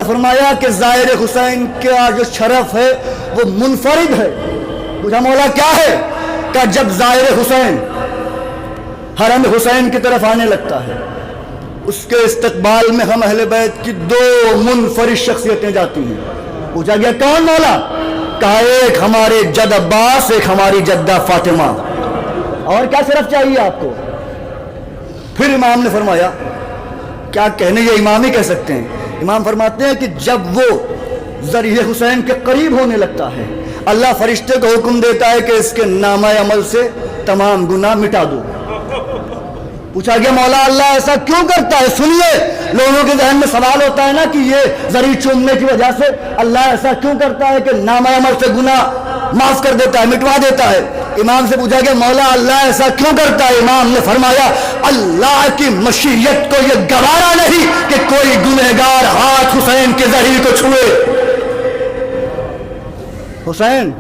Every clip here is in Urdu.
فرمایا کہ زائر حسین کا جو شرف ہے وہ منفرد ہے۔ پوچھا مولا کیا ہے؟ کہ جب زائر حسین حرم حسین کی طرف آنے لگتا ہے، اس کے استقبال میں ہم اہل بیت کی دو منفرد شخصیتیں جاتی ہیں۔ پوچھا گیا کون مولا؟ کہا ایک ہمارے جد عباس، ایک ہماری جدہ فاطمہ، اور کیا شرف چاہیے آپ کو؟ پھر امام نے فرمایا، کیا کہنے، یہ امام ہی کہہ سکتے ہیں، امام فرماتے ہیں کہ جب وہ ذریعہ حسین کے قریب ہونے لگتا ہے، اللہ فرشتے کو حکم دیتا ہے کہ اس کے نامہ عمل سے تمام گناہ مٹا دو۔ پوچھا گیا مولا اللہ ایسا کیوں کرتا ہے؟ سنیے، لوگوں کے ذہن میں سوال ہوتا ہے نا کہ یہ ذریعہ چومنے کی وجہ سے اللہ ایسا کیوں کرتا ہے کہ نامہ عمل سے گناہ معاف کر دیتا ہے، مٹوا دیتا ہے۔ امام سے پوچھا گیا مولا اللہ ایسا کیوں کرتا ہے؟ امام نے فرمایا اللہ کی مشیت کو یہ گوارا نہیں کہ کوئی گنہگار ہاتھ حسین کے ذریعے کو چھوئے۔ حسین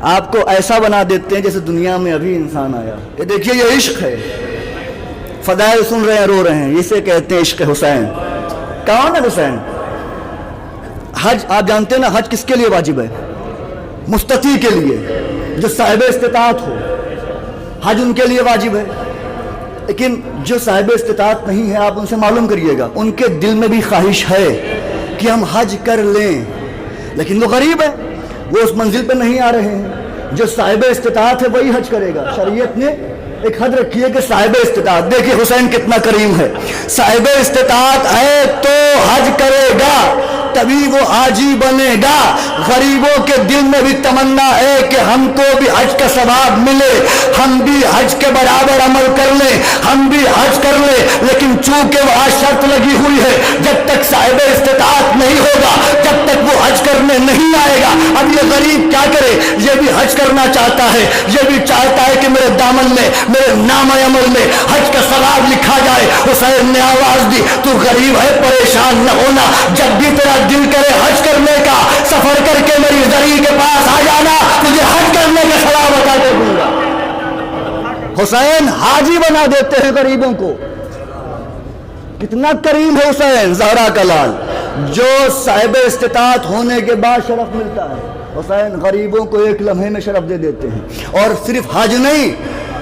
آپ کو ایسا بنا دیتے ہیں جیسے دنیا میں ابھی انسان آیا۔ یہ دیکھیے یہ عشق ہے، فضائل سن رہے ہیں رو رہے ہیں، اسے کہتے ہیں عشق حسین۔ کون ہے حسین؟ حج آپ جانتے ہیں نا، حج کس کے لیے واجب ہے؟ مستطیع کے لیے، جو صاحب استطاعت ہو، حج ان کے لیے واجب ہے۔ لیکن جو صاحب استطاعت نہیں ہے آپ ان سے معلوم کریے گا، ان کے دل میں بھی خواہش ہے کہ ہم حج کر لیں، لیکن وہ غریب ہے، وہ اس منزل پہ نہیں آ رہے ہیں۔ جو صاحب استطاعت ہے وہی حج کرے گا۔ شریعت نے ایک حد رکھی ہے کہ صاحب استطاعت، دیکھیں حسین کتنا کریم ہے، صاحب استطاعت ہے تو حج کرے گا، تبھی وہ حاجی بنے گا۔ غریبوں کے دل میں بھی تمنا ہے کہ ہم کو بھی حج کا ثواب ملے، ہم بھی حج کے برابر عمل کر لیں، ہم بھی حج کر لیں، لیکن چونکہ وہاں شرط لگی ہوئی ہے جب تک صاحب استطاعت نہیں ہوگا، جب تک وہ حج کرنے نہیں آئے گا۔ اب یہ غریب کیا کرے؟ یہ بھی حج کرنا چاہتا ہے، یہ بھی چاہتا ہے کہ میرے دامن میں، میرے نامہ عمل میں حج کا ثواب لکھا جائے۔ حسین نے آواز دی تو غریب ہے پریشان نہ ہونا، جب بھی تیرا دل کرے حج کرنے کا، سفر کر کے میری ذریعہ کے پاس آ جانا، تجھے حج کرنے کا ثواب عطا کر دوں گا۔ حسین حاجی بنا دیتے ہیں غریبوں کو۔ کتنا کریم ہے حسین، زہرا کا لال، جو صاحب استطاعت ہونے کے بعد شرف ملتا ہے۔ حسین غریبوں کو ایک لمحے میں شرف دے دیتے ہیں، اور صرف حج نہیں،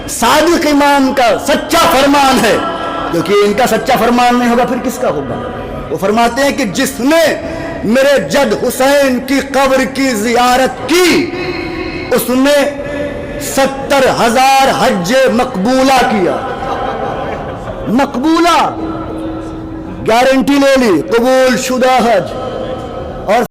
صادق امام کا سچا فرمان ہے، کیونکہ ان کا سچا فرمان نہیں ہوگا پھر کس کا ہوگا؟ وہ فرماتے ہیں کہ جس نے میرے جد حسین کی قبر کی زیارت کی، اس نے 70,000 حج مقبولہ کیا۔ مقبولہ، گارنٹی لے لی، قبول شدہ حج۔ اور